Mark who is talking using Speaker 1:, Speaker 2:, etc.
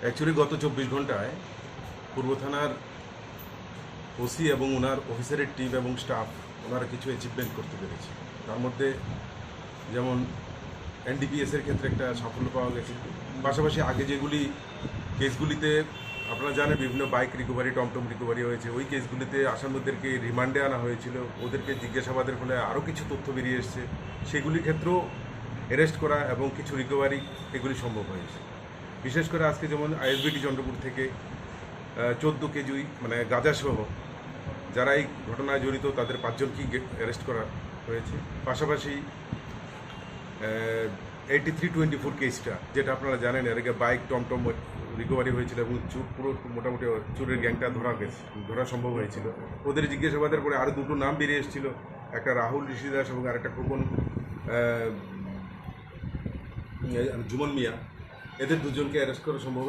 Speaker 1: Actually গত 24 ঘন্টায় পূর্ব থানার ওসি এবং ওনার অফিসারের টিম এবং স্টাফ ওনারা কিছু অ্যাচিভমেন্ট করতে পেরেছে। তার মধ্যে যেমন এনডিপিএসের ক্ষেত্রে একটা সাফল্য পাওয়া গেছে। পাশাপাশি আগে যেগুলি কেসগুলিতে আপনারা জানেন বিভিন্ন বাইক রিকভারি, টমটম রিকভারি হয়েছে, ওই কেসগুলিতে আসামিদেরকে রিমান্ডে আনা হয়েছিল, ওদেরকে জিজ্ঞাসাবাদের ফলে আরও কিছু তথ্য বেরিয়ে এসছে, সেগুলির ক্ষেত্রেও অ্যারেস্ট করা এবং কিছু রিকভারি এগুলি সম্ভব হয়েছে। বিশেষ করে আজকে যেমন আইএসবিটি চন্দ্রপুর থেকে 14 কেজি মানে গাঁজাসহ যারা এই ঘটনায় জড়িত তাদের 5 জনকেই অ্যারেস্ট করা হয়েছে। পাশাপাশি 8324 কেসটা, যেটা আপনারা জানেন এর আগে বাইক টমটম রিকভারি হয়েছিল এবং পুরো মোটামুটি চোরের গ্যাংটা ধরা সম্ভব হয়েছিল। ওদের জিজ্ঞাসাবাদের পরে আরও 2টো নাম বেরিয়ে এসেছিল, একটা রাহুল ঋষিদাস এবং আরেকটা খোকন জুমন মিয়া। এদের 2জনকে অ্যারেস্ট করা সম্ভব।